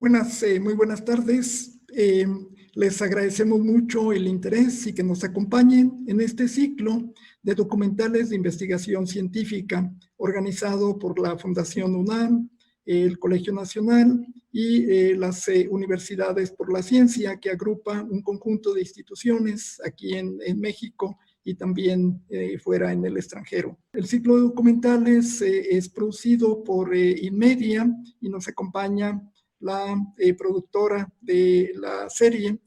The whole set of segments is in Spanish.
Muy buenas tardes. Les agradecemos mucho el interés y que nos acompañen en este ciclo de documentales de investigación científica organizado por la Fundación UNAM, el Colegio Nacional y las Universidades por la Ciencia, que agrupa un conjunto de instituciones aquí en México y también fuera en el extranjero. El ciclo de documentales es producido por Inmedia y nos acompaña la productora de la serie,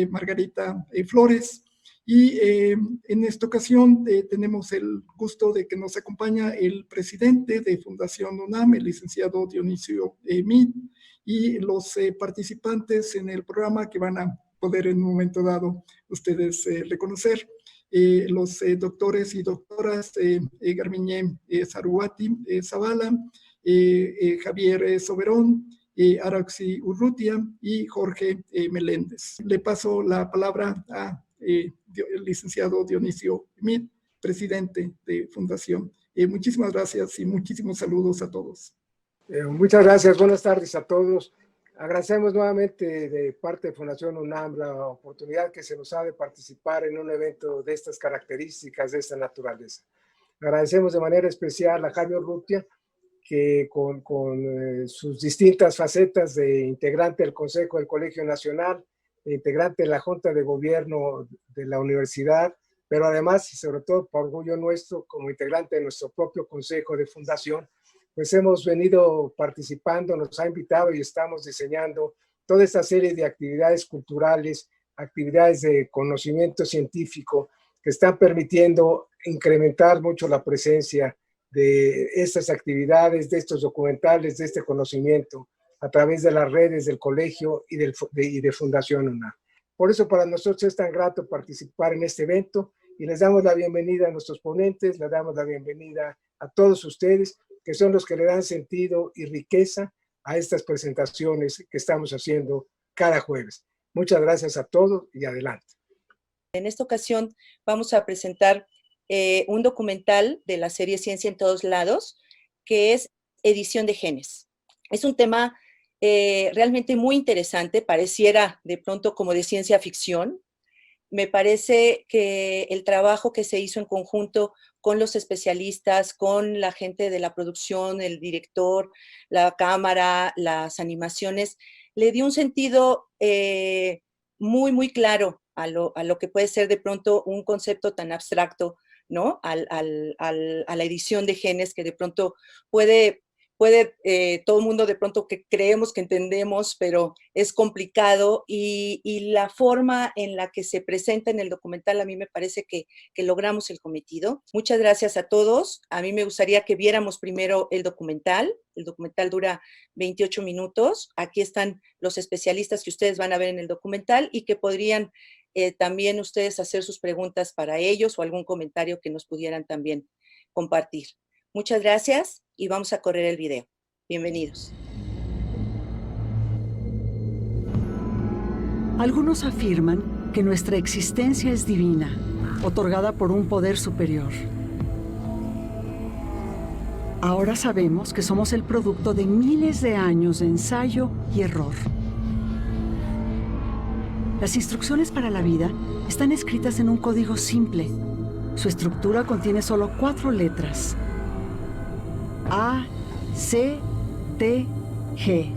Margarita Flores. Y en esta ocasión tenemos el gusto de que nos acompaña el presidente de Fundación UNAM, el licenciado Dionisio Mit, y los participantes en el programa que van a poder en un momento dado ustedes reconocer. Los doctores y doctoras Garbiñe Zaruati Zavala, Javier Soberón, Araxi Urrutia y Jorge Meléndez. Le paso la palabra a el licenciado Dionisio Mit, presidente de Fundación. Muchísimas gracias y muchísimos saludos a todos. Muchas gracias, buenas tardes a todos. Agradecemos nuevamente de parte de Fundación UNAM la oportunidad que se nos ha de participar en un evento de estas características, de esta naturaleza. Agradecemos de manera especial a Javier Urrutia, que con sus distintas facetas de integrante del Consejo del Colegio Nacional, de integrante de la Junta de Gobierno de la Universidad, pero además y sobre todo por orgullo nuestro como integrante de nuestro propio Consejo de Fundación, pues hemos venido participando, nos ha invitado y estamos diseñando toda esta serie de actividades culturales, actividades de conocimiento científico que están permitiendo incrementar mucho la presencia de estas actividades, de estos documentales, de este conocimiento a través de las redes del colegio y de Fundación UNAM. Por eso para nosotros es tan grato participar en este evento y les damos la bienvenida a nuestros ponentes, les damos la bienvenida a todos ustedes, que son los que le dan sentido y riqueza a estas presentaciones que estamos haciendo cada jueves. Muchas gracias a todos y adelante. En esta ocasión vamos a presentar un documental de la serie Ciencia en Todos Lados, que es edición de genes. Es un tema realmente muy interesante, pareciera de pronto como de ciencia ficción. Me parece que el trabajo que se hizo en conjunto con los especialistas, con la gente de la producción, el director, la cámara, las animaciones, le dio un sentido muy, muy claro a lo que puede ser de pronto un concepto tan abstracto, ¿no? A la edición de genes que de pronto puede todo el mundo de pronto que creemos que entendemos, pero es complicado y la forma en la que se presenta en el documental a mí me parece que logramos el cometido. Muchas gracias a todos. A mí me gustaría que viéramos primero el documental. El documental dura 28 minutos. Aquí están los especialistas que ustedes van a ver en el documental y que podrían también ustedes hacer sus preguntas para ellos o algún comentario que nos pudieran también compartir. Muchas gracias y vamos a correr el video. Bienvenidos. Algunos afirman que nuestra existencia es divina, otorgada por un poder superior. Ahora sabemos que somos el producto de miles de años de ensayo y error. Las instrucciones para la vida están escritas en un código simple. Su estructura contiene solo 4 letras. A, C, T, G.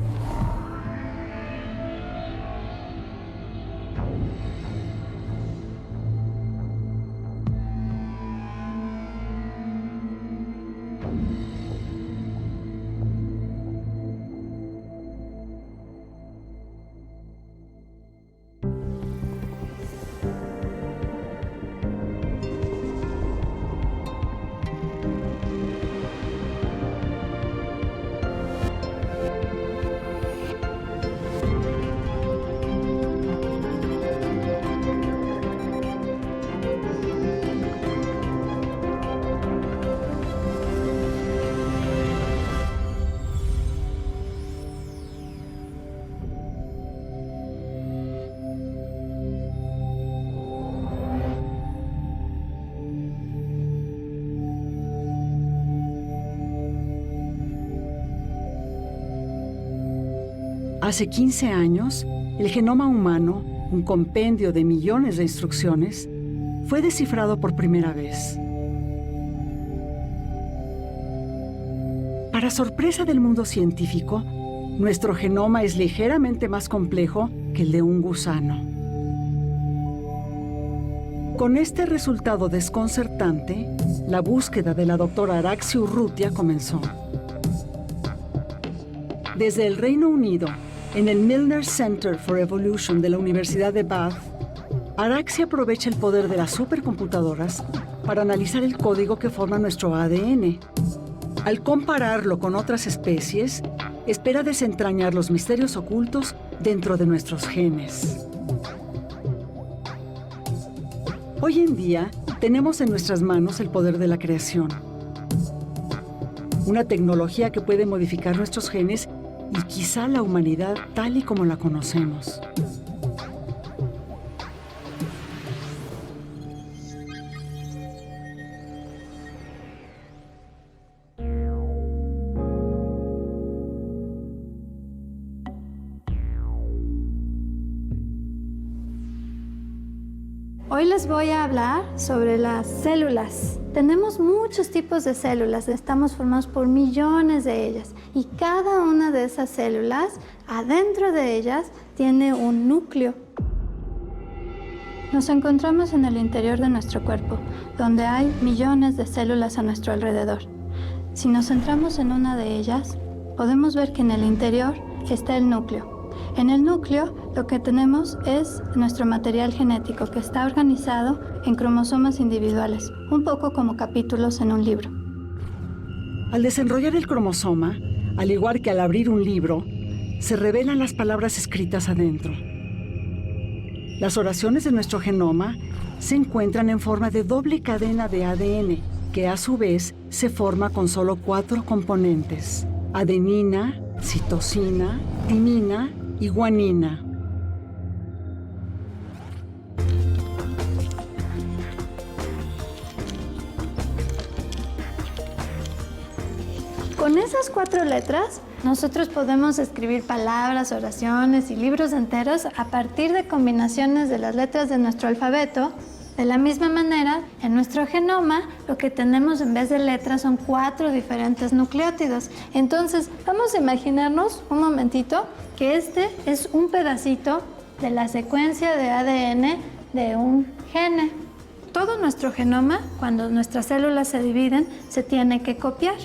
Hace 15 años, el genoma humano, un compendio de millones de instrucciones, fue descifrado por primera vez. Para sorpresa del mundo científico, nuestro genoma es ligeramente más complejo que el de un gusano. Con este resultado desconcertante, la búsqueda de la doctora Araxi Urrutia comenzó. Desde el Reino Unido, en el Milner Center for Evolution de la Universidad de Bath, Araxi aprovecha el poder de las supercomputadoras para analizar el código que forma nuestro ADN. Al compararlo con otras especies, espera desentrañar los misterios ocultos dentro de nuestros genes. Hoy en día, tenemos en nuestras manos el poder de la creación. Una tecnología que puede modificar nuestros genes y quizá la humanidad tal y como la conocemos. Hoy les voy a hablar sobre las células. Tenemos muchos tipos de células, estamos formados por millones de ellas y cada una de esas células, adentro de ellas, tiene un núcleo. Nos encontramos en el interior de nuestro cuerpo, donde hay millones de células a nuestro alrededor. Si nos centramos en una de ellas, podemos ver que en el interior está el núcleo. En el núcleo lo que tenemos es nuestro material genético que está organizado en cromosomas individuales, un poco como capítulos en un libro. Al desenrollar el cromosoma, al igual que al abrir un libro, se revelan las palabras escritas adentro. Las oraciones de nuestro genoma se encuentran en forma de doble cadena de ADN, que a su vez se forma con solo 4 componentes: adenina, citosina, timina y guanina. Con esas 4 letras, nosotros podemos escribir palabras, oraciones y libros enteros a partir de combinaciones de las letras de nuestro alfabeto. De la misma manera, en nuestro genoma, lo que tenemos en vez de letras son 4 diferentes nucleótidos. Entonces, vamos a imaginarnos un momentito que este es un pedacito de la secuencia de ADN de un gene. Todo nuestro genoma, cuando nuestras células se dividen, se tiene que copiar.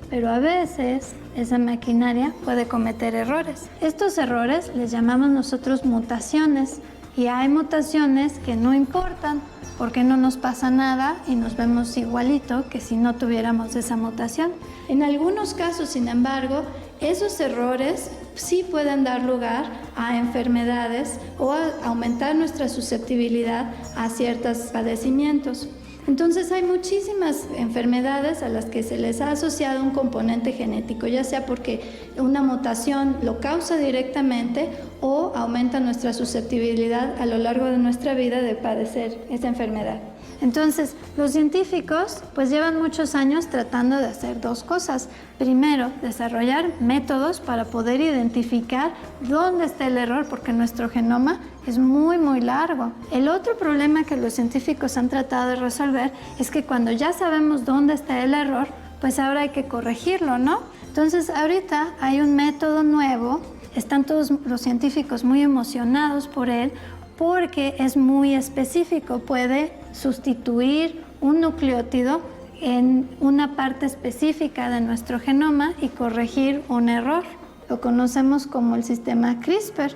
Pero a veces esa maquinaria puede cometer errores. Estos errores les llamamos nosotros mutaciones. Y hay mutaciones que no importan porque no nos pasa nada y nos vemos igualito que si no tuviéramos esa mutación. En algunos casos, sin embargo, esos errores sí pueden dar lugar a enfermedades o a aumentar nuestra susceptibilidad a ciertos padecimientos. Entonces hay muchísimas enfermedades a las que se les ha asociado un componente genético, ya sea porque una mutación lo causa directamente o aumenta nuestra susceptibilidad a lo largo de nuestra vida de padecer esa enfermedad. Entonces, los científicos pues llevan muchos años tratando de hacer 2 cosas. Primero, desarrollar métodos para poder identificar dónde está el error, porque nuestro genoma es muy, muy largo. El otro problema que los científicos han tratado de resolver es que cuando ya sabemos dónde está el error, pues ahora hay que corregirlo, ¿no? Entonces, ahorita hay un método nuevo, están todos los científicos muy emocionados por él, porque es muy específico, puede sustituir un nucleótido en una parte específica de nuestro genoma y corregir un error. Lo conocemos como el sistema CRISPR.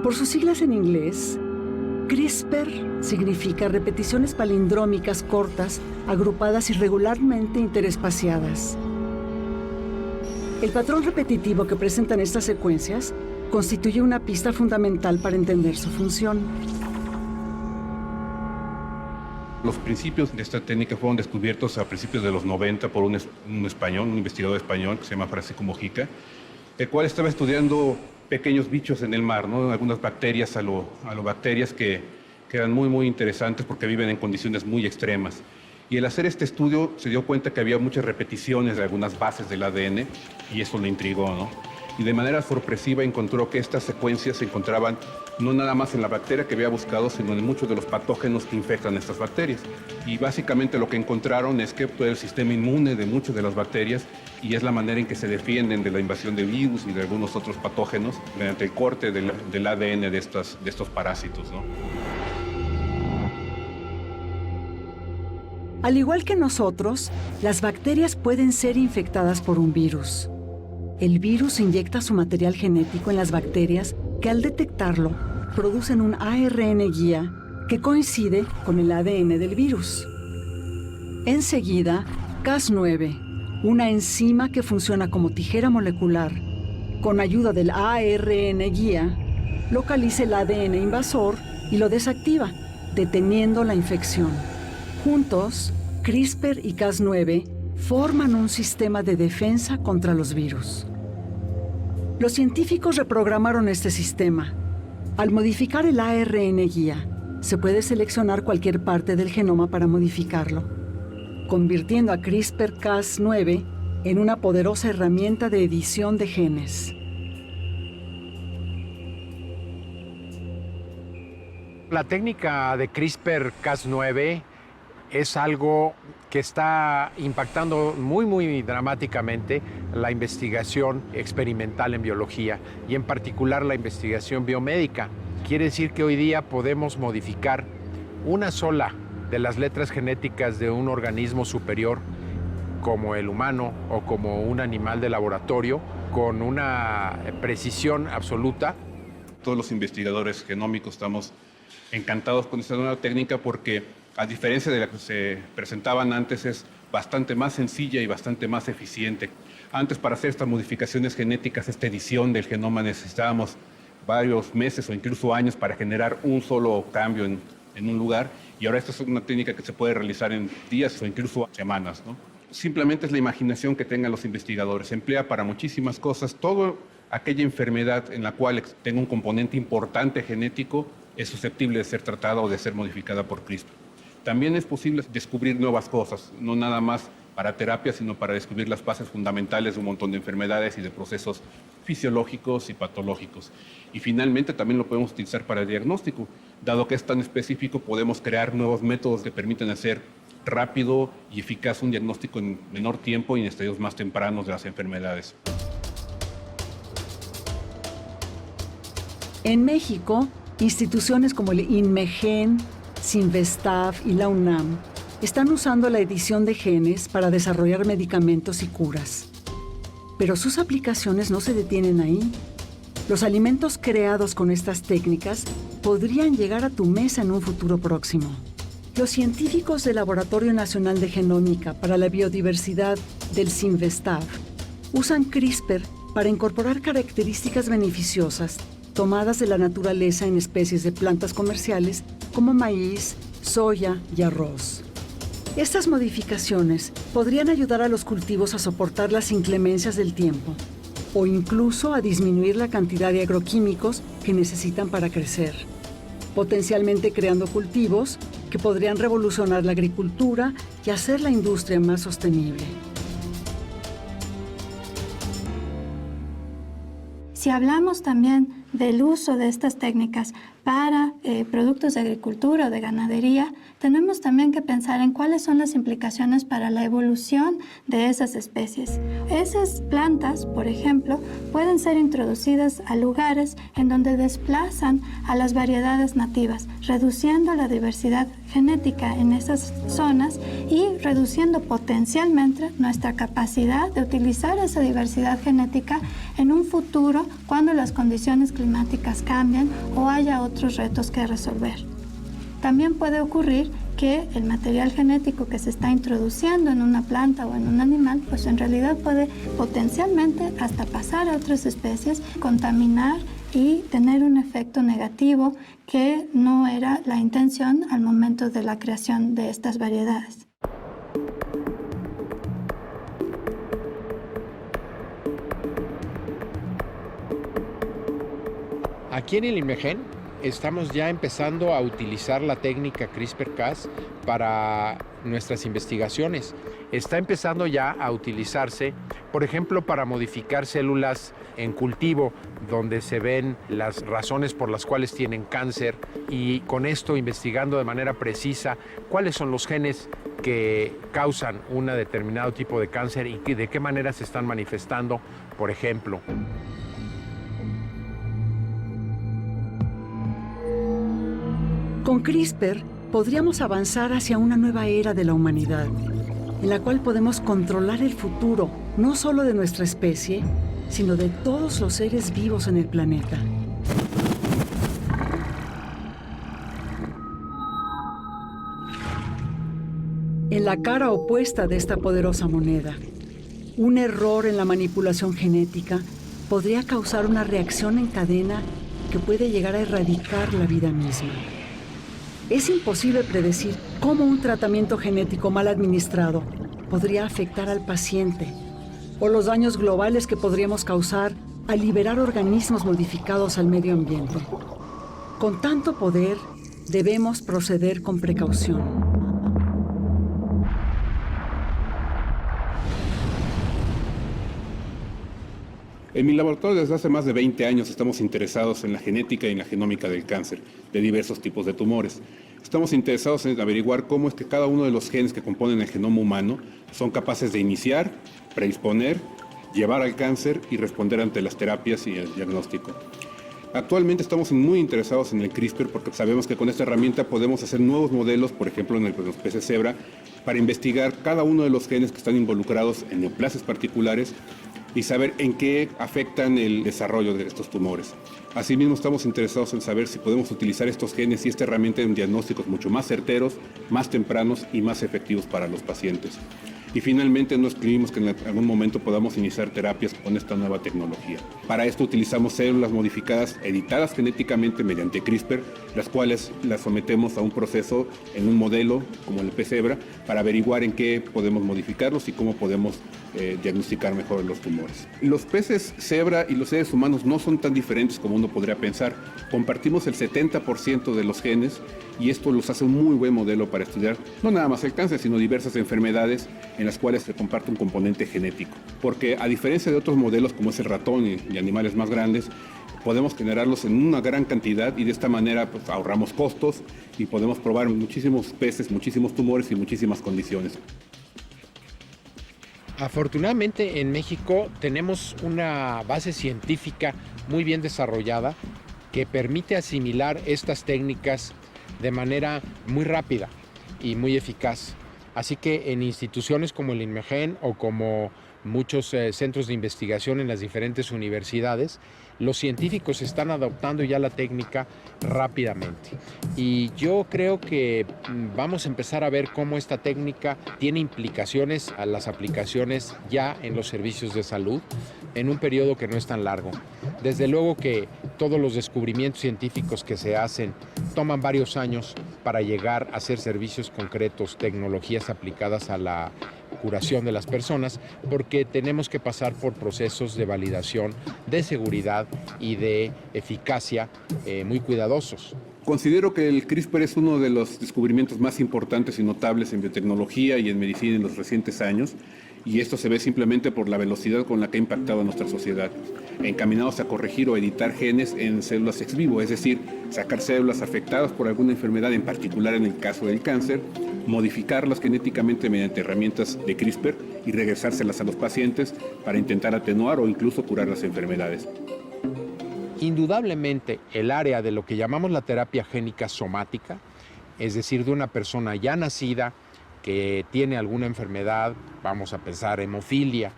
Por sus siglas en inglés, CRISPR significa repeticiones palindrómicas cortas, agrupadas irregularmente interespaciadas. El patrón repetitivo que presentan estas secuencias constituye una pista fundamental para entender su función. Los principios de esta técnica fueron descubiertos a principios de los 90 por un español, un investigador español que se llama Francisco Mojica, el cual estaba estudiando pequeños bichos en el mar, ¿no? Algunas bacterias, alobacterias que eran muy, muy interesantes porque viven en condiciones muy extremas. Y al hacer este estudio se dio cuenta que había muchas repeticiones de algunas bases del ADN y eso le intrigó, ¿no? Y de manera sorpresiva encontró que estas secuencias se encontraban no nada más en la bacteria que había buscado, sino en muchos de los patógenos que infectan estas bacterias. Y básicamente lo que encontraron es que todo el sistema inmune de muchas de las bacterias, y es la manera en que se defienden de la invasión de virus y de algunos otros patógenos mediante el corte del ADN de estos parásitos, ¿no? Al igual que nosotros, las bacterias pueden ser infectadas por un virus. El virus inyecta su material genético en las bacterias que al detectarlo producen un ARN guía que coincide con el ADN del virus. Enseguida, Cas9, una enzima que funciona como tijera molecular, con ayuda del ARN guía, localiza el ADN invasor y lo desactiva, deteniendo la infección. Juntos, CRISPR y Cas9 forman un sistema de defensa contra los virus. Los científicos reprogramaron este sistema. Al modificar el ARN guía, se puede seleccionar cualquier parte del genoma para modificarlo, convirtiendo a CRISPR-Cas9 en una poderosa herramienta de edición de genes. La técnica de CRISPR-Cas9 es algo que está impactando muy dramáticamente la investigación experimental en biología y en particular la investigación biomédica. Quiere decir que hoy día podemos modificar una sola de las letras genéticas de un organismo superior como el humano o como un animal de laboratorio con una precisión absoluta. Todos los investigadores genómicos estamos encantados con esta nueva técnica porque, a diferencia de la que se presentaban antes, es bastante más sencilla y bastante más eficiente. Antes, para hacer estas modificaciones genéticas, esta edición del genoma, necesitábamos varios meses o incluso años para generar un solo cambio en un lugar, y ahora esta es una técnica que se puede realizar en días o incluso semanas, ¿no? Simplemente es la imaginación que tengan los investigadores. Se emplea para muchísimas cosas. Toda aquella enfermedad en la cual tenga un componente importante genético es susceptible de ser tratada o de ser modificada por CRISPR. También es posible descubrir nuevas cosas, no nada más para terapia, sino para descubrir las bases fundamentales de un montón de enfermedades y de procesos fisiológicos y patológicos. Y finalmente también lo podemos utilizar para el diagnóstico. Dado que es tan específico, podemos crear nuevos métodos que permiten hacer rápido y eficaz un diagnóstico en menor tiempo y en estadios más tempranos de las enfermedades. En México, instituciones como el INMEGEN, Sinvestav y la UNAM están usando la edición de genes para desarrollar medicamentos y curas. Pero sus aplicaciones no se detienen ahí. Los alimentos creados con estas técnicas podrían llegar a tu mesa en un futuro próximo. Los científicos del Laboratorio Nacional de Genómica para la Biodiversidad del Sinvestav usan CRISPR para incorporar características beneficiosas tomadas de la naturaleza en especies de plantas comerciales como maíz, soya y arroz. Estas modificaciones podrían ayudar a los cultivos a soportar las inclemencias del tiempo o incluso a disminuir la cantidad de agroquímicos que necesitan para crecer, potencialmente creando cultivos que podrían revolucionar la agricultura y hacer la industria más sostenible. Si hablamos también del uso de estas técnicas para productos de agricultura o de ganadería, tenemos también que pensar en cuáles son las implicaciones para la evolución de esas especies. Esas plantas, por ejemplo, pueden ser introducidas a lugares en donde desplazan a las variedades nativas, reduciendo la diversidad genética en esas zonas y reduciendo potencialmente nuestra capacidad de utilizar esa diversidad genética en un futuro cuando las condiciones climáticas cambien o haya otros retos que resolver. También puede ocurrir que el material genético que se está introduciendo en una planta o en un animal, pues en realidad puede potencialmente hasta pasar a otras especies, contaminar y tener un efecto negativo que no era la intención al momento de la creación de estas variedades. Aquí en el INMEGEN estamos ya empezando a utilizar la técnica CRISPR-Cas para nuestras investigaciones. Está empezando ya a utilizarse, por ejemplo, para modificar células en cultivo, donde se ven las razones por las cuales tienen cáncer, y con esto investigando de manera precisa cuáles son los genes que causan un determinado tipo de cáncer y de qué manera se están manifestando, por ejemplo. Con CRISPR podríamos avanzar hacia una nueva era de la humanidad, en la cual podemos controlar el futuro, no solo de nuestra especie, sino de todos los seres vivos en el planeta. En la cara opuesta de esta poderosa moneda, un error en la manipulación genética podría causar una reacción en cadena que puede llegar a erradicar la vida misma. Es imposible predecir cómo un tratamiento genético mal administrado podría afectar al paciente o los daños globales que podríamos causar al liberar organismos modificados al medio ambiente. Con tanto poder, debemos proceder con precaución. En mi laboratorio desde hace más de 20 años estamos interesados en la genética y en la genómica del cáncer, de diversos tipos de tumores. Estamos interesados en averiguar cómo es que cada uno de los genes que componen el genoma humano son capaces de iniciar, predisponer, llevar al cáncer y responder ante las terapias y el diagnóstico. Actualmente estamos muy interesados en el CRISPR porque sabemos que con esta herramienta podemos hacer nuevos modelos, por ejemplo en los peces cebra, para investigar cada uno de los genes que están involucrados en neoplasias particulares y saber en qué afectan el desarrollo de estos tumores. Asimismo, estamos interesados en saber si podemos utilizar estos genes y esta herramienta en diagnósticos mucho más certeros, más tempranos y más efectivos para los pacientes. Y finalmente nos escribimos que en algún momento podamos iniciar terapias con esta nueva tecnología. Para esto utilizamos células modificadas, editadas genéticamente mediante CRISPR, las cuales las sometemos a un proceso en un modelo como el pez cebra para averiguar en qué podemos modificarlos y cómo podemos diagnosticar mejor los tumores. Los peces cebra y los seres humanos no son tan diferentes como uno podría pensar. Compartimos el 70% de los genes y esto los hace un muy buen modelo para estudiar no nada más el cáncer, sino diversas enfermedades en las cuales se comparte un componente genético. Porque a diferencia de otros modelos como es el ratón y animales más grandes, podemos generarlos en una gran cantidad y de esta manera pues, ahorramos costos y podemos probar muchísimos peces, muchísimos tumores y muchísimas condiciones. Afortunadamente en México tenemos una base científica muy bien desarrollada que permite asimilar estas técnicas de manera muy rápida y muy eficaz. Así que en instituciones como el INMEGEN o como muchos centros de investigación en las diferentes universidades, los científicos están adoptando ya la técnica rápidamente. Y yo creo que vamos a empezar a ver cómo esta técnica tiene implicaciones a las aplicaciones ya en los servicios de salud en un periodo que no es tan largo. Desde luego que todos los descubrimientos científicos que se hacen toman varios años para llegar a ser servicios concretos, tecnologías aplicadas a la curación de las personas, porque tenemos que pasar por procesos de validación, de seguridad y de eficacia muy cuidadosos. Considero que el CRISPR es uno de los descubrimientos más importantes y notables en biotecnología y en medicina en los recientes años, y esto se ve simplemente por la velocidad con la que ha impactado a nuestra sociedad, encaminados a corregir o editar genes en células ex vivo, es decir, sacar células afectadas por alguna enfermedad, en particular en el caso del cáncer, modificarlas genéticamente mediante herramientas de CRISPR y regresárselas a los pacientes para intentar atenuar o incluso curar las enfermedades. Indudablemente, el área de lo que llamamos la terapia génica somática, es decir, de una persona ya nacida que tiene alguna enfermedad, vamos a pensar hemofilia,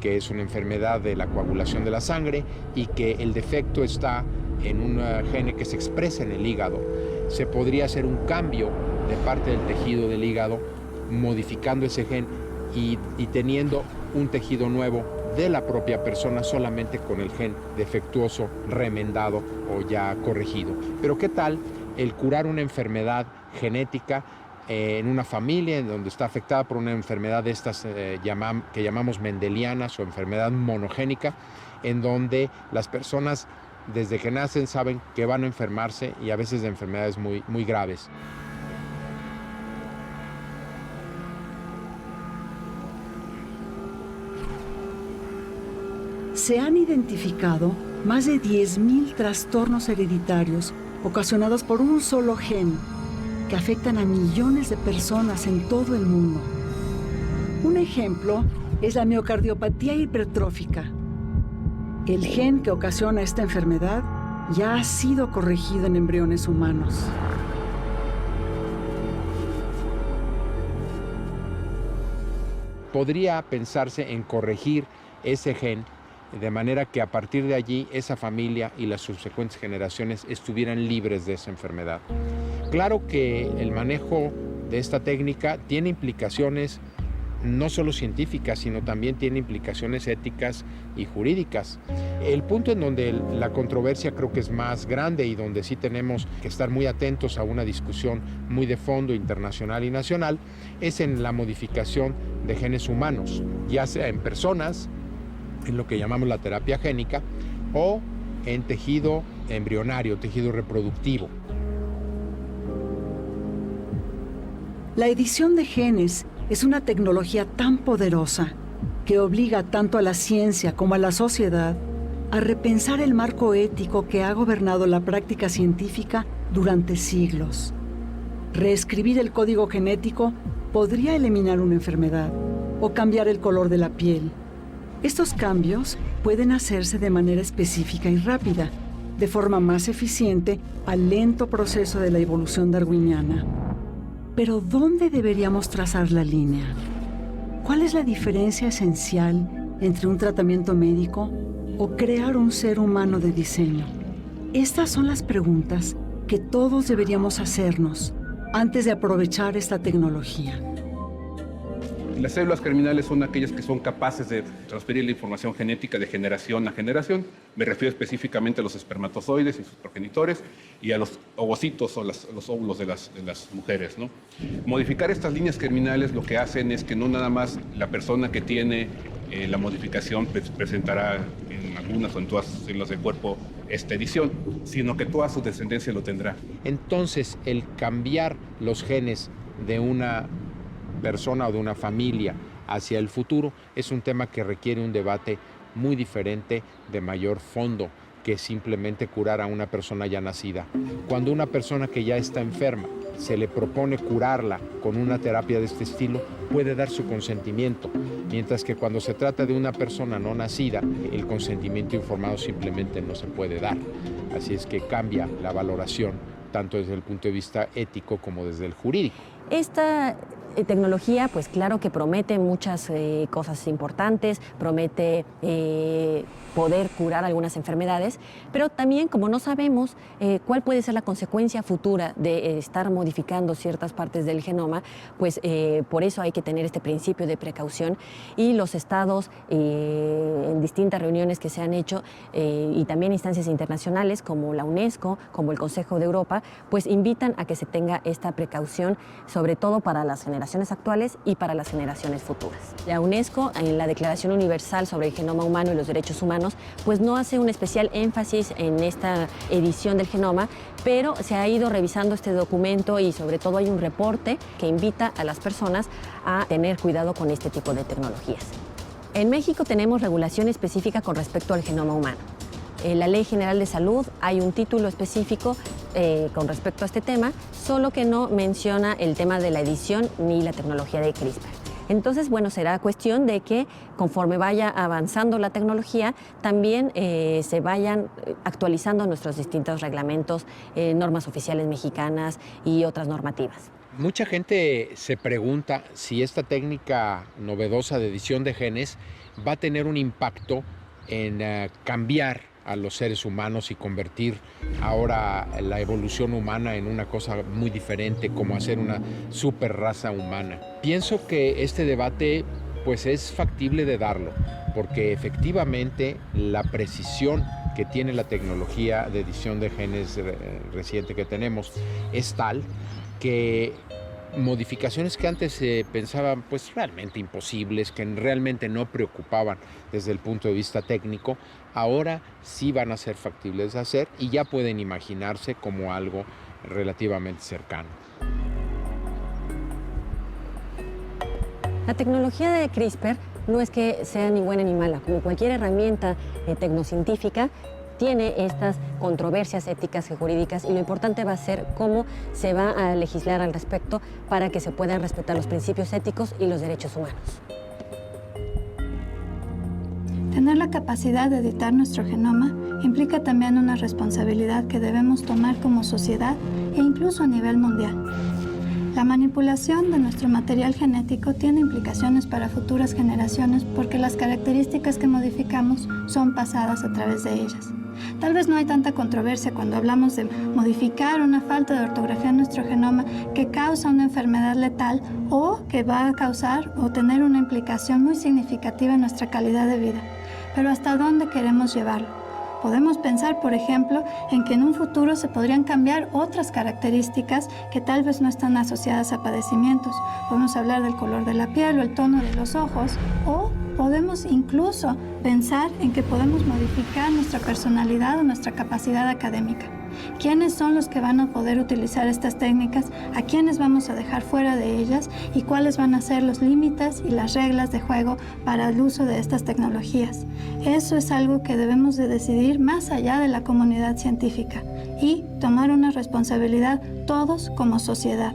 que es una enfermedad de la coagulación de la sangre y que el defecto está en un gene que se expresa en el hígado. Se podría hacer un cambio de parte del tejido del hígado, modificando ese gen y teniendo un tejido nuevo de la propia persona solamente con el gen defectuoso, remendado o ya corregido. Pero ¿qué tal el curar una enfermedad genética en una familia en donde está afectada por una enfermedad de estas que llamamos mendelianas o enfermedad monogénica, en donde las personas desde que nacen saben que van a enfermarse y a veces de enfermedades muy graves? Se han identificado más de 10.000 trastornos hereditarios ocasionados por un solo gen que afectan a millones de personas en todo el mundo. Un ejemplo es la miocardiopatía hipertrófica. El gen que ocasiona esta enfermedad ya ha sido corregido en embriones humanos. Podría pensarse en corregir ese gen de manera que a partir de allí esa familia y las subsecuentes generaciones estuvieran libres de esa enfermedad. Claro que el manejo de esta técnica tiene implicaciones no solo científicas, sino también tiene implicaciones éticas y jurídicas. El punto en donde la controversia creo que es más grande y donde sí tenemos que estar muy atentos a una discusión muy de fondo internacional y nacional es en la modificación de genes humanos, ya sea en personas, en lo que llamamos la terapia génica, o en tejido embrionario, tejido reproductivo. La edición de genes es una tecnología tan poderosa que obliga tanto a la ciencia como a la sociedad a repensar el marco ético que ha gobernado la práctica científica durante siglos. Reescribir el código genético podría eliminar una enfermedad o cambiar el color de la piel. Estos cambios pueden hacerse de manera específica y rápida, de forma más eficiente al lento proceso de la evolución darwiniana. Pero ¿dónde deberíamos trazar la línea? ¿Cuál es la diferencia esencial entre un tratamiento médico o crear un ser humano de diseño? Estas son las preguntas que todos deberíamos hacernos antes de aprovechar esta tecnología. Las células germinales son aquellas que son capaces de transferir la información genética de generación a generación. Me refiero específicamente a los espermatozoides y sus progenitores y a los ovocitos o los óvulos de las mujeres, ¿no? Modificar estas líneas germinales lo que hacen es que no nada más la persona que tiene la modificación presentará en algunas o en todas sus células del cuerpo esta edición, sino que toda su descendencia lo tendrá. Entonces, el cambiar los genes de una persona o de una familia hacia el futuro es un tema que requiere un debate muy diferente, de mayor fondo, que simplemente curar a una persona ya nacida. Cuando una persona que ya está enferma se le propone curarla con una terapia de este estilo, puede dar su consentimiento, mientras que cuando se trata de una persona no nacida, el consentimiento informado simplemente no se puede dar. Así es que cambia la valoración, tanto desde el punto de vista ético como desde el jurídico. Esta tecnología, pues claro que promete muchas cosas importantes, promete poder curar algunas enfermedades, pero también como no sabemos cuál puede ser la consecuencia futura de estar modificando ciertas partes del genoma, pues por eso hay que tener este principio de precaución, y los estados en distintas reuniones que se han hecho y también instancias internacionales como la UNESCO, como el Consejo de Europa, pues invitan a que se tenga esta precaución, sobre todo para las generaciones actuales y para las generaciones futuras. La UNESCO, en la Declaración Universal sobre el Genoma Humano y los Derechos Humanos, pues no hace un especial énfasis en esta edición del genoma, pero se ha ido revisando este documento y sobre todo hay un reporte que invita a las personas a tener cuidado con este tipo de tecnologías. En México tenemos regulación específica con respecto al genoma humano. En la Ley General de Salud hay un título específico con respecto a este tema, solo que no menciona el tema de la edición ni la tecnología de CRISPR. Entonces, bueno, será cuestión de que conforme vaya avanzando la tecnología, también se vayan actualizando nuestros distintos reglamentos, normas oficiales mexicanas y otras normativas. Mucha gente se pregunta si esta técnica novedosa de edición de genes va a tener un impacto en cambiar a los seres humanos y convertir ahora la evolución humana en una cosa muy diferente, como hacer una super raza humana. Pienso que este debate pues es factible de darlo, porque efectivamente la precisión que tiene la tecnología de edición de genes reciente que tenemos es tal que modificaciones que antes se pensaban pues realmente imposibles, que realmente no preocupaban desde el punto de vista técnico, ahora sí van a ser factibles de hacer y ya pueden imaginarse como algo relativamente cercano. La tecnología de CRISPR no es que sea ni buena ni mala, como cualquier herramienta tecnocientífica, tiene estas controversias éticas y jurídicas, y lo importante va a ser cómo se va a legislar al respecto para que se puedan respetar los principios éticos y los derechos humanos. Tener la capacidad de editar nuestro genoma implica también una responsabilidad que debemos tomar como sociedad e incluso a nivel mundial. La manipulación de nuestro material genético tiene implicaciones para futuras generaciones porque las características que modificamos son pasadas a través de ellas. Tal vez no hay tanta controversia cuando hablamos de modificar una falta de ortografía en nuestro genoma que causa una enfermedad letal o que va a causar o tener una implicación muy significativa en nuestra calidad de vida. Pero ¿hasta dónde queremos llevarlo? Podemos pensar, por ejemplo, en que en un futuro se podrían cambiar otras características que tal vez no están asociadas a padecimientos. Podemos hablar del color de la piel o el tono de los ojos, o podemos incluso pensar en que podemos modificar nuestra personalidad o nuestra capacidad académica. ¿Quiénes son los que van a poder utilizar estas técnicas? ¿A quiénes vamos a dejar fuera de ellas? ¿Y cuáles van a ser los límites y las reglas de juego para el uso de estas tecnologías? Eso es algo que debemos de decidir más allá de la comunidad científica y tomar una responsabilidad todos como sociedad.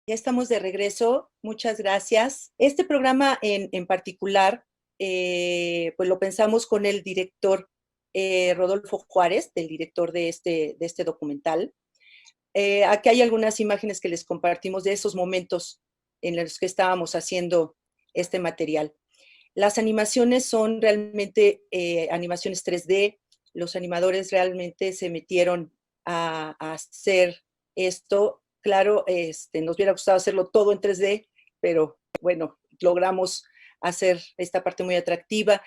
Ya estamos de regreso, muchas gracias. Este programa en particular, pues lo pensamos con el director Rodolfo Juárez, del director de este documental. Aquí hay algunas imágenes que les compartimos de esos momentos en los que estábamos haciendo este material. Las animaciones son realmente animaciones 3D. Los animadores realmente se metieron a hacer esto. Claro, nos hubiera gustado hacerlo todo en 3D, pero bueno, logramos hacer esta parte muy atractiva.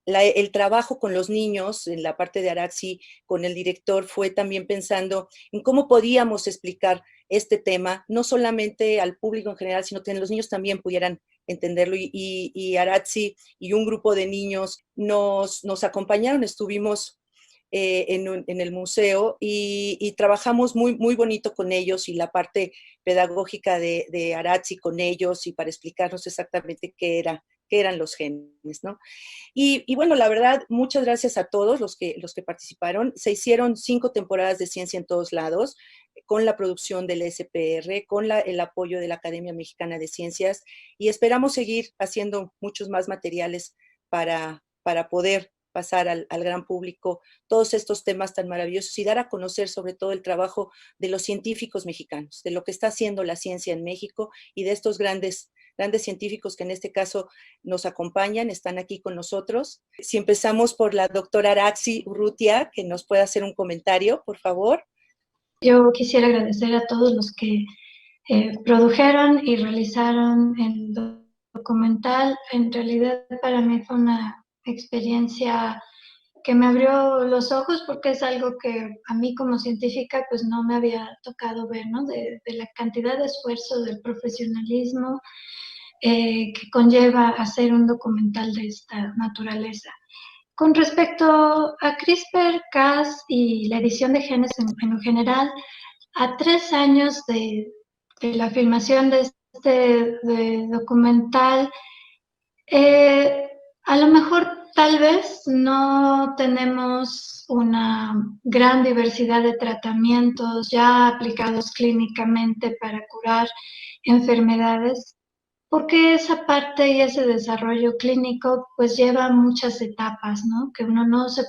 El trabajo con los niños, en la parte de Araxi, con el director, fue también pensando en cómo podíamos explicar este tema, no solamente al público en general, sino que los niños también pudieran entenderlo. Y Araxi y un grupo de niños nos acompañaron, estuvimos en el museo y trabajamos muy bonito con ellos y la parte pedagógica de Araxi con ellos y para explicarnos exactamente qué eran los genes, ¿no? Y bueno, la verdad, muchas gracias a todos los que participaron. Se hicieron 5 temporadas de Ciencia en Todos Lados, con la producción del SPR, con el apoyo de la Academia Mexicana de Ciencias, y esperamos seguir haciendo muchos más materiales para poder pasar al gran público todos estos temas tan maravillosos y dar a conocer sobre todo el trabajo de los científicos mexicanos, de lo que está haciendo la ciencia en México y de estos grandes científicos que en este caso nos acompañan, están aquí con nosotros. Si empezamos por la doctora Araxi Urrutia, que nos pueda hacer un comentario, por favor. Yo quisiera agradecer a todos los que produjeron y realizaron el documental. En realidad para mí fue una experiencia que me abrió los ojos porque es algo que a mí como científica pues no me había tocado ver, ¿no? De la cantidad de esfuerzo, del profesionalismo que conlleva hacer un documental de esta naturaleza. Con respecto a CRISPR-Cas y la edición de genes en lo general, a 3 años de la filmación de este documental, a lo mejor tal vez no tenemos una gran diversidad de tratamientos ya aplicados clínicamente para curar enfermedades, porque esa parte y ese desarrollo clínico pues lleva muchas etapas, ¿no? Que uno no se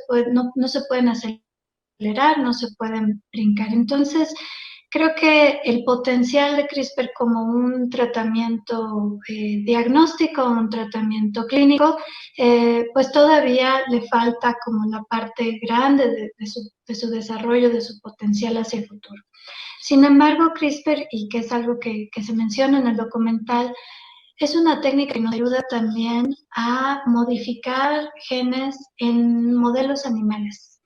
pueden acelerar, no se pueden brincar. Entonces, creo que el potencial de CRISPR como un tratamiento diagnóstico, un tratamiento clínico, pues todavía le falta como la parte grande de su desarrollo, de su potencial hacia el futuro. Sin embargo, CRISPR, y que es algo que se menciona en el documental, es una técnica que nos ayuda también a modificar genes en modelos animales.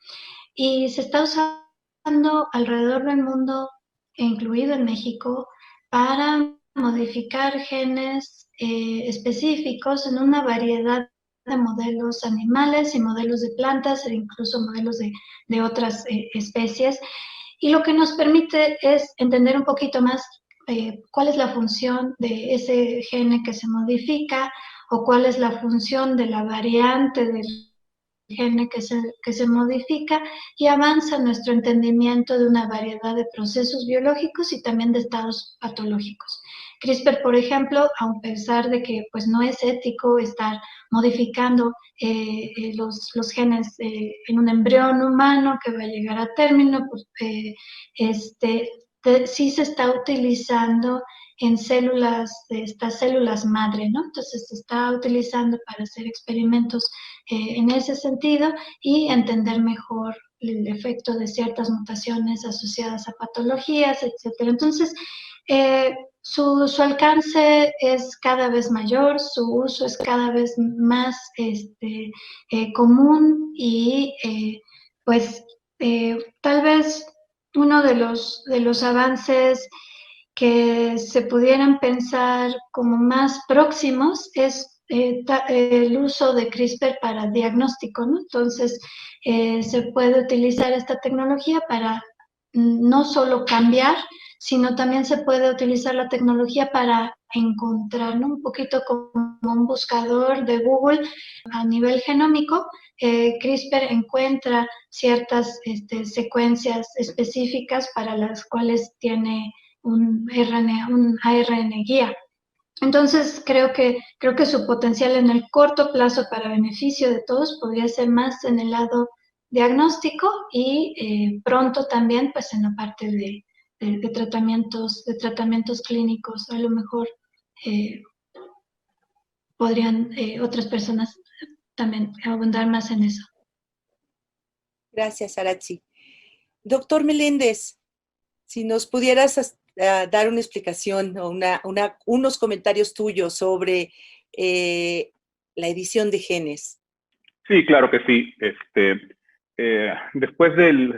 Y se está usando alrededor del mundo, incluido en México, para modificar genes específicos en una variedad de modelos animales y modelos de plantas e incluso modelos de otras especies. Y lo que nos permite es entender un poquito más cuál es la función de ese gene que se modifica o cuál es la función de la variante del gene que se modifica, y avanza nuestro entendimiento de una variedad de procesos biológicos y también de estados patológicos. CRISPR, por ejemplo, a pesar de que pues, no es ético estar modificando los genes en un embrión humano que va a llegar a término, pues, sí se está utilizando en células, de estas células madre, ¿no? Entonces se está utilizando para hacer experimentos en ese sentido y entender mejor el efecto de ciertas mutaciones asociadas a patologías, etcétera. Entonces, su alcance es cada vez mayor, su uso es cada vez más común y pues tal vez uno de los avances que se pudieran pensar como más próximos es el uso de CRISPR para diagnóstico, ¿no? Entonces, se puede utilizar esta tecnología para no solo cambiar, sino también se puede utilizar la tecnología para encontrar, ¿no? Un poquito como un buscador de Google a nivel genómico. CRISPR encuentra ciertas secuencias específicas para las cuales tiene un ARN guía. Entonces, creo que su potencial en el corto plazo para beneficio de todos podría ser más en el lado diagnóstico y pronto también pues en la parte de tratamientos clínicos. A lo mejor podrían otras personas también abundar más en eso. Gracias, Aratzi. Doctor Meléndez, si nos pudieras dar una explicación o unos comentarios tuyos sobre la edición de genes. Sí, claro que sí. Después del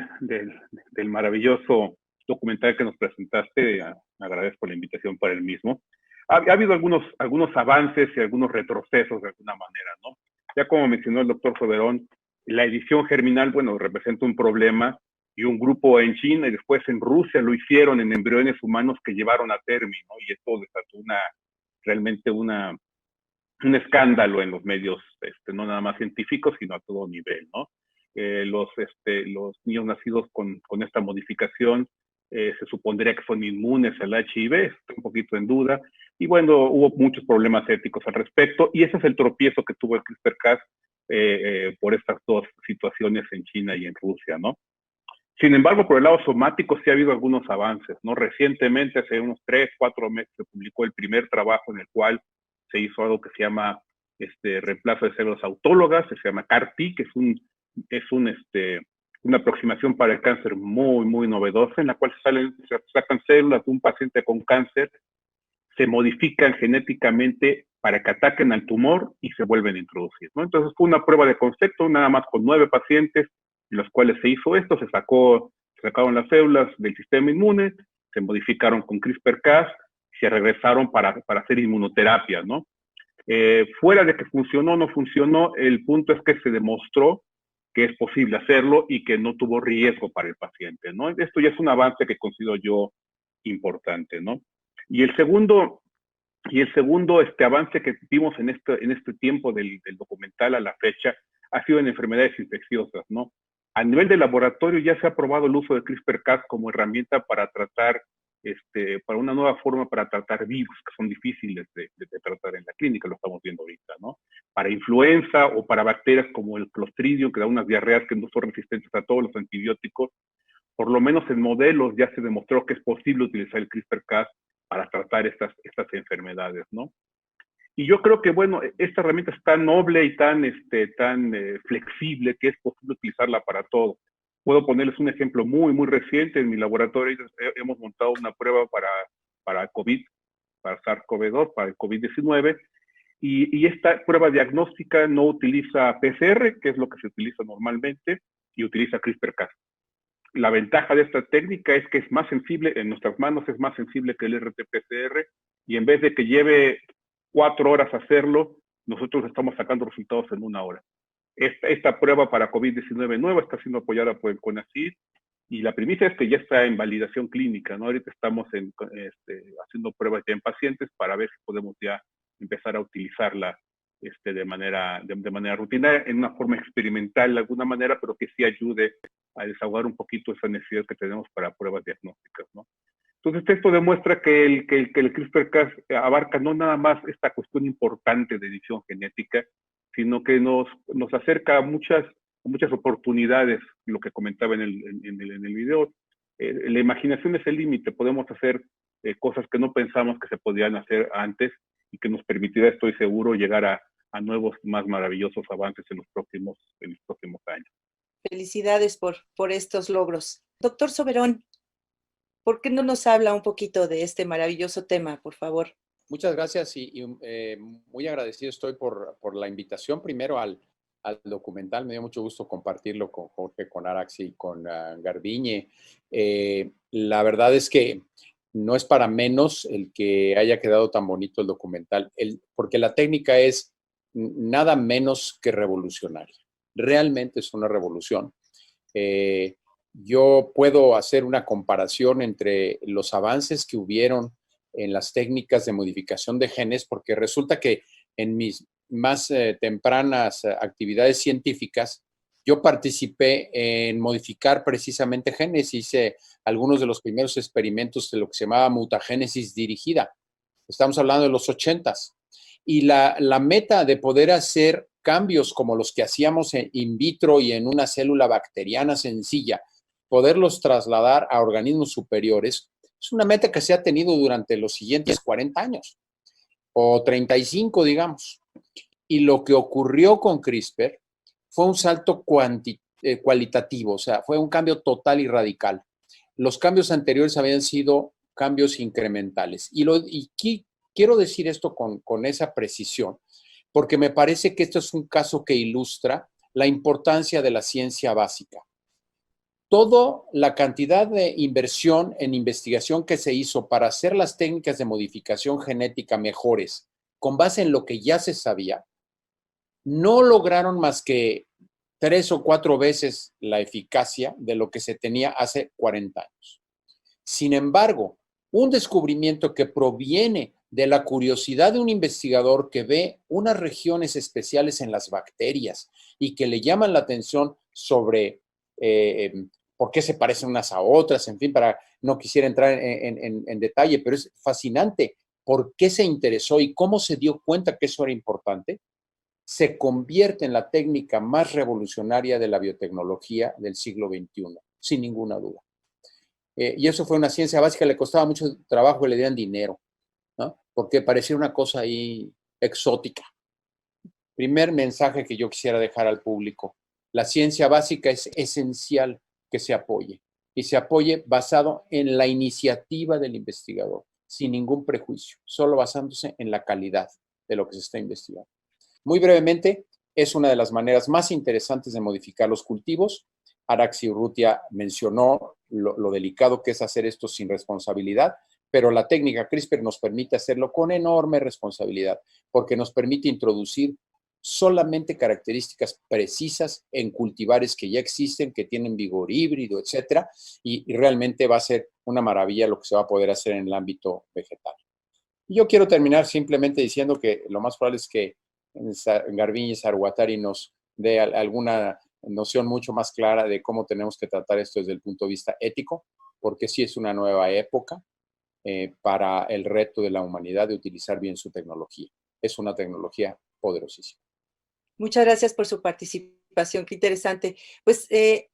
maravilloso documental que nos presentaste, agradezco la invitación para el mismo. Ha habido algunos avances y algunos retrocesos de alguna manera, ¿no? Ya como mencionó el doctor Soberón, la edición germinal, bueno, representa un problema, y un grupo en China y después en Rusia lo hicieron en embriones humanos que llevaron a término, y esto desató realmente un escándalo en los medios, no nada más científicos, sino a todo nivel, ¿no? Los niños nacidos con esta modificación se supondría que son inmunes al HIV, está un poquito en duda, y bueno, hubo muchos problemas éticos al respecto, y ese es el tropiezo que tuvo el CRISPR-Cas por estas dos situaciones en China y en Rusia, ¿no? Sin embargo, por el lado somático sí ha habido algunos avances, ¿no? Recientemente, hace unos 3, 4 meses, se publicó el primer trabajo en el cual se hizo algo que se llama reemplazo de células autólogas, se llama CAR-T, que es una aproximación para el cáncer muy, muy novedosa, en la cual se sacan células de un paciente con cáncer, se modifican genéticamente para que ataquen al tumor y se vuelven a introducir, ¿no? Entonces fue una prueba de concepto, nada más con 9 pacientes, en los cuales se hizo esto, se sacaron las células del sistema inmune, se modificaron con CRISPR-Cas, se regresaron para hacer inmunoterapia, ¿no? Fuera de que funcionó o no funcionó, el punto es que se demostró que es posible hacerlo y que no tuvo riesgo para el paciente, ¿no? Esto ya es un avance que considero yo importante, ¿no? Y el segundo avance que vimos en este tiempo del documental a la fecha ha sido en enfermedades infecciosas, ¿no? A nivel de laboratorio ya se ha probado el uso de CRISPR-Cas como herramienta para tratar, para una nueva forma para tratar virus que son difíciles de tratar en la clínica, lo estamos viendo ahorita, ¿no? Para influenza o para bacterias como el Clostridium, que da unas diarreas que no son resistentes a todos los antibióticos, por lo menos en modelos ya se demostró que es posible utilizar el CRISPR-Cas para tratar estas enfermedades, ¿no? Y yo creo que, bueno, esta herramienta es tan noble y tan flexible que es posible utilizarla para todo. Puedo ponerles un ejemplo muy, muy reciente. En mi laboratorio hemos montado una prueba para COVID, para SARS-CoV-2, para el COVID-19, y esta prueba diagnóstica no utiliza PCR, que es lo que se utiliza normalmente, y utiliza CRISPR-Cas. La ventaja de esta técnica es que es más sensible, en nuestras manos es más sensible que el RT-PCR, y en vez de que lleve 4 horas hacerlo, nosotros estamos sacando resultados en 1 hora. Esta prueba para COVID-19 nueva está siendo apoyada por el CONACYT, y la premisa es que ya está en validación clínica, ¿no? Ahorita estamos haciendo pruebas ya en pacientes para ver si podemos ya empezar a utilizarla de manera rutinaria, en una forma experimental de alguna manera, pero que sí ayude a desahogar un poquito esa necesidad que tenemos para pruebas diagnósticas, ¿no? Entonces, esto demuestra que el CRISPR-Cas abarca no nada más esta cuestión importante de edición genética, sino que nos acerca a muchas oportunidades, lo que comentaba en el video. La imaginación es el límite, podemos hacer cosas que no pensamos que se podían hacer antes y que nos permitirá, estoy seguro, llegar a nuevos, más maravillosos avances en los próximos años. Felicidades por estos logros. Doctor Soberón, ¿por qué no nos habla un poquito de este maravilloso tema, por favor? Muchas gracias y muy agradecido estoy por la invitación primero al documental. Me dio mucho gusto compartirlo con Jorge, con Araxi y con Garbiñe. La verdad es que no es para menos el que haya quedado tan bonito el documental, porque la técnica es nada menos que revolucionaria. Realmente es una revolución. Yo puedo hacer una comparación entre los avances que hubieron en las técnicas de modificación de genes, porque resulta que en mis más tempranas actividades científicas, yo participé en modificar precisamente genes, hice algunos de los primeros experimentos de lo que se llamaba mutagénesis dirigida. Estamos hablando de los 80s. Y la meta de poder hacer cambios como los que hacíamos in vitro y en una célula bacteriana sencilla, poderlos trasladar a organismos superiores, es una meta que se ha tenido durante los siguientes 40 años, o 35, digamos. Y lo que ocurrió con CRISPR fue un salto cualitativo, o sea, fue un cambio total y radical. Los cambios anteriores habían sido cambios incrementales. Y quiero decir esto con esa precisión, porque me parece que esto es un caso que ilustra la importancia de la ciencia básica. Toda la cantidad de inversión en investigación que se hizo para hacer las técnicas de modificación genética mejores, con base en lo que ya se sabía, no lograron más que 3 o 4 veces la eficacia de lo que se tenía hace 40 años. Sin embargo, un descubrimiento que proviene de la curiosidad de un investigador que ve unas regiones especiales en las bacterias y que le llaman la atención sobre por qué se parecen unas a otras, en fin, no quisiera entrar en detalle, pero es fascinante por qué se interesó y cómo se dio cuenta que eso era importante, se convierte en la técnica más revolucionaria de la biotecnología del siglo XXI, sin ninguna duda. Y eso fue una ciencia básica, le costaba mucho trabajo que le dieran dinero, ¿no? Porque parecía una cosa ahí exótica. Primer mensaje que yo quisiera dejar al público: la ciencia básica es esencial que se apoye, y se apoye basado en la iniciativa del investigador, sin ningún prejuicio, solo basándose en la calidad de lo que se está investigando. Muy brevemente, es una de las maneras más interesantes de modificar los cultivos. Araxi Urrutia mencionó lo delicado que es hacer esto sin responsabilidad, pero la técnica CRISPR nos permite hacerlo con enorme responsabilidad, porque nos permite introducir solamente características precisas en cultivares que ya existen, que tienen vigor híbrido, etcétera, y realmente va a ser una maravilla lo que se va a poder hacer en el ámbito vegetal. Yo quiero terminar simplemente diciendo que lo más probable es que Garbiñe Sarwatari nos dé alguna noción mucho más clara de cómo tenemos que tratar esto desde el punto de vista ético, porque sí es una nueva época para el reto de la humanidad de utilizar bien su tecnología. Es una tecnología poderosísima. Muchas gracias por su participación, qué interesante. Pues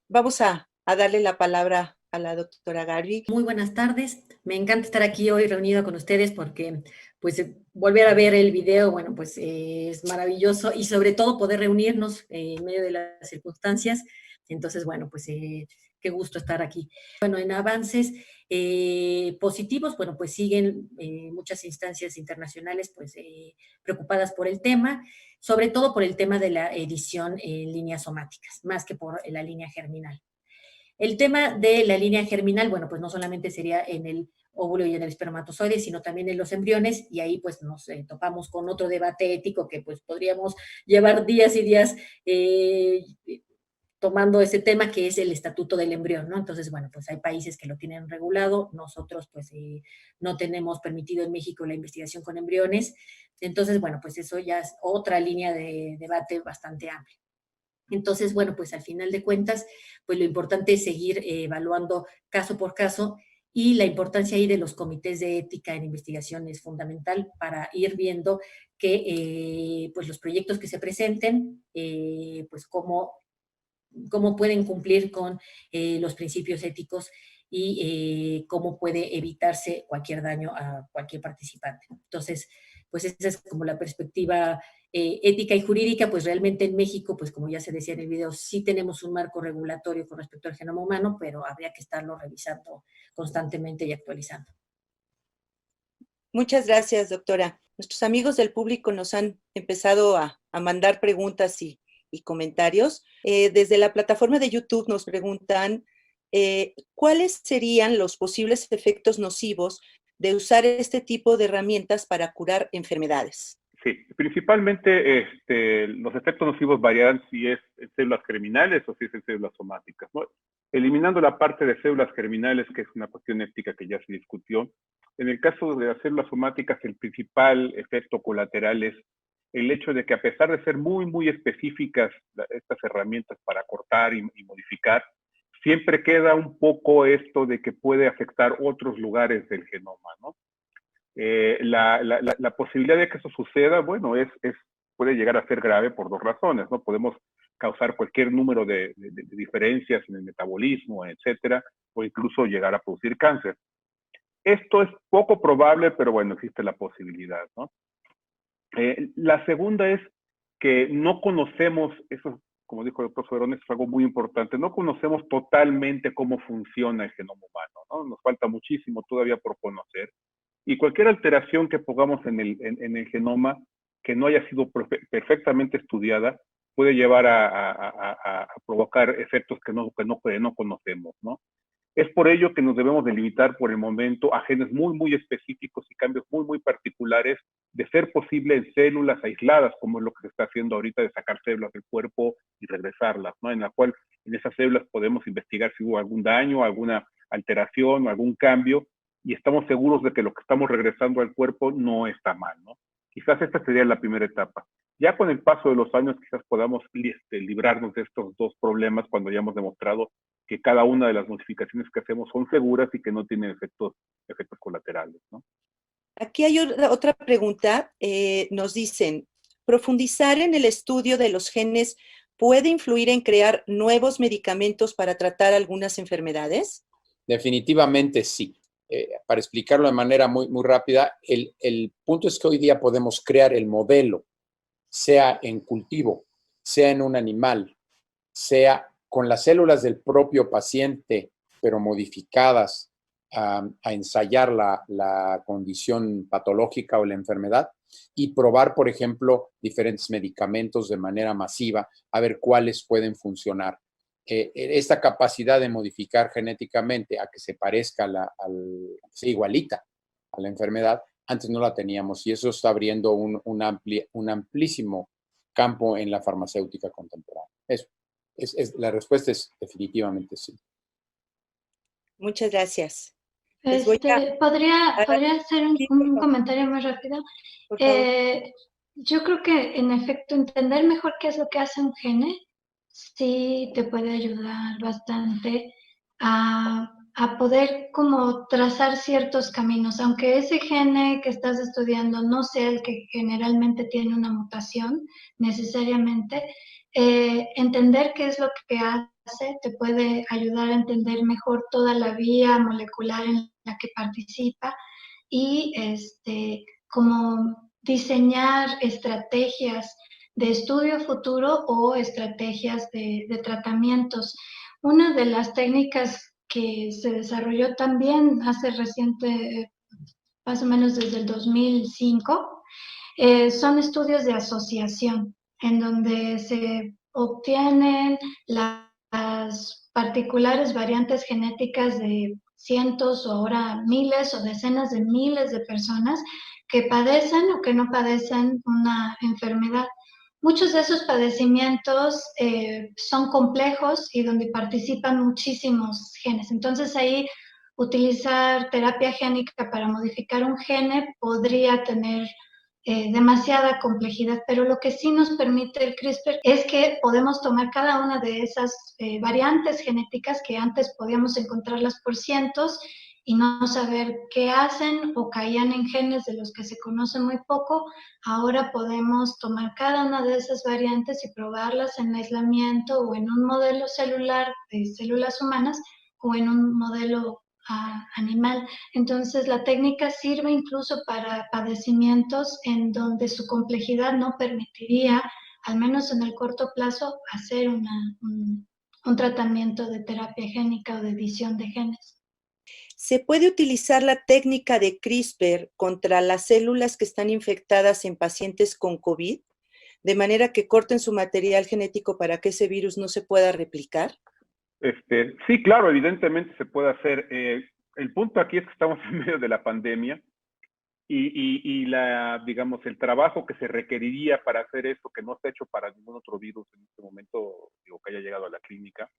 vamos a darle la palabra a la doctora Garbi. Muy buenas tardes, me encanta estar aquí hoy reunido con ustedes porque pues volver a ver el video, bueno, pues es maravilloso y sobre todo poder reunirnos en medio de las circunstancias. Entonces, bueno, pues qué gusto estar aquí. Bueno, en avances positivos, bueno, pues siguen muchas instancias internacionales pues preocupadas por el tema, sobre todo por el tema de la edición en líneas somáticas, más que por la línea germinal. El tema de la línea germinal, bueno, pues no solamente sería en el óvulo y en el espermatozoide, sino también en los embriones, y ahí pues nos topamos con otro debate ético que pues podríamos llevar días y días tomando ese tema que es el estatuto del embrión, ¿no? Entonces, bueno, pues hay países que lo tienen regulado, nosotros pues no tenemos permitido en México la investigación con embriones, entonces, bueno, pues eso ya es otra línea de debate bastante amplia. Entonces, bueno, pues al final de cuentas, pues lo importante es seguir evaluando caso por caso y la importancia ahí de los comités de ética en investigación es fundamental para ir viendo que pues los proyectos que se presenten, pues cómo pueden cumplir con los principios éticos y cómo puede evitarse cualquier daño a cualquier participante. Entonces, pues esa es como la perspectiva ética y jurídica, pues realmente en México, pues como ya se decía en el video, sí tenemos un marco regulatorio con respecto al genoma humano, pero habría que estarlo revisando constantemente y actualizando. Muchas gracias, doctora. Nuestros amigos del público nos han empezado a mandar preguntas y comentarios. Desde la plataforma de YouTube nos preguntan ¿cuáles serían los posibles efectos nocivos de usar este tipo de herramientas para curar enfermedades? Sí, principalmente los efectos nocivos varían si es en células germinales o si es en células somáticas, ¿no? Eliminando la parte de células germinales, que es una cuestión ética que ya se discutió, en el caso de las células somáticas, el principal efecto colateral es el hecho de que a pesar de ser muy, muy específicas estas herramientas para cortar y modificar, siempre queda un poco esto de que puede afectar otros lugares del genoma, ¿no? La posibilidad de que eso suceda, bueno, puede llegar a ser grave por dos razones, ¿no? Podemos causar cualquier número de diferencias en el metabolismo, etcétera, o incluso llegar a producir cáncer. Esto es poco probable, pero bueno, existe la posibilidad, ¿no? La segunda es que no conocemos, eso como dijo el doctor Soberón, es algo muy importante, no conocemos totalmente cómo funciona el genoma humano, ¿no? Nos falta muchísimo todavía por conocer. Y cualquier alteración que pongamos en el genoma que no haya sido perfectamente estudiada puede llevar a provocar efectos que no conocemos, ¿no? Es por ello que nos debemos de limitar por el momento a genes muy, muy específicos y cambios muy, muy particulares, de ser posible en células aisladas, como es lo que se está haciendo ahorita, de sacar células del cuerpo y regresarlas, ¿no? En la cual en esas células podemos investigar si hubo algún daño, alguna alteración o algún cambio, y estamos seguros de que lo que estamos regresando al cuerpo no está mal, ¿no? Quizás esta sería la primera etapa. Ya con el paso de los años quizás podamos librarnos de estos dos problemas cuando hayamos demostrado que cada una de las modificaciones que hacemos son seguras y que no tienen efectos colaterales, ¿no? Aquí hay otra pregunta. Nos dicen, ¿profundizar en el estudio de los genes puede influir en crear nuevos medicamentos para tratar algunas enfermedades? Definitivamente sí. Para explicarlo de manera muy, muy rápida, el punto es que hoy día podemos crear el modelo, sea en cultivo, sea en un animal, sea con las células del propio paciente, pero modificadas a ensayar la condición patológica o la enfermedad, y probar, por ejemplo, diferentes medicamentos de manera masiva, a ver cuáles pueden funcionar. Esta capacidad de modificar genéticamente a que se parezca sea igualita a la enfermedad, antes no la teníamos, y eso está abriendo un amplísimo campo en la farmacéutica contemporánea. La respuesta es definitivamente sí. Muchas gracias. Les voy ¿Podría a- hacer Sí, por un favor, comentario muy rápido? por favor. Yo creo que en efecto entender mejor qué es lo que hace un gene sí te puede ayudar bastante a poder como trazar ciertos caminos, aunque ese gene que estás estudiando no sea el que generalmente tiene una mutación necesariamente, entender qué es lo que hace te puede ayudar a entender mejor toda la vía molecular en la que participa y como diseñar estrategias de estudio futuro o estrategias de tratamientos. Una de las técnicas que se desarrolló también hace reciente, más o menos desde el 2005, son estudios de asociación, en donde se obtienen las particulares variantes genéticas de cientos o ahora miles o decenas de miles de personas que padecen o que no padecen una enfermedad. Muchos de esos padecimientos son complejos y donde participan muchísimos genes. Entonces ahí utilizar terapia génica para modificar un gene podría tener demasiada complejidad, pero lo que sí nos permite el CRISPR es que podemos tomar cada una de esas variantes genéticas que antes podíamos encontrarlas por cientos y no saber qué hacen o caían en genes de los que se conoce muy poco. Ahora podemos tomar cada una de esas variantes y probarlas en aislamiento o en un modelo celular de células humanas o en un modelo animal. Entonces, la técnica sirve incluso para padecimientos en donde su complejidad no permitiría, al menos en el corto plazo, hacer un tratamiento de terapia génica o de edición de genes. ¿Se puede utilizar la técnica de CRISPR contra las células que están infectadas en pacientes con COVID, de manera que corten su material genético para que ese virus no se pueda replicar? Sí, claro, evidentemente se puede hacer. El punto aquí es que estamos en medio de la pandemia y digamos, el trabajo que se requeriría para hacer esto, que no está hecho para ningún otro virus en este momento, digo, que haya llegado a la clínica,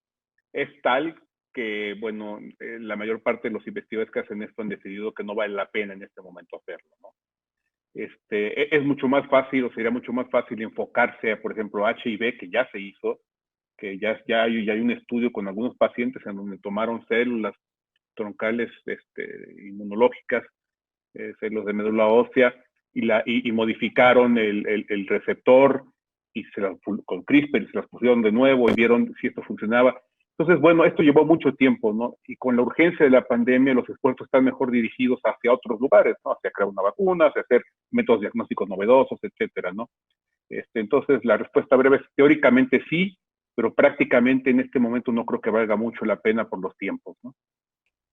es tal que, bueno, la mayor parte de los investigadores que hacen esto han decidido que no vale la pena en este momento hacerlo, ¿no? Es mucho más fácil, o sería mucho más fácil enfocarse a, por ejemplo, HIV, que ya se hizo, que ya hay un estudio con algunos pacientes en donde tomaron células troncales inmunológicas, células de médula ósea, y modificaron el receptor y con CRISPR se las pusieron de nuevo y vieron si esto funcionaba. Entonces, bueno, esto llevó mucho tiempo, ¿no? Y con la urgencia de la pandemia, los esfuerzos están mejor dirigidos hacia otros lugares, ¿no? Hacia crear una vacuna, hacia hacer métodos diagnósticos novedosos, etcétera, ¿no? Entonces, la respuesta breve es teóricamente sí, pero prácticamente en este momento no creo que valga mucho la pena por los tiempos, ¿no?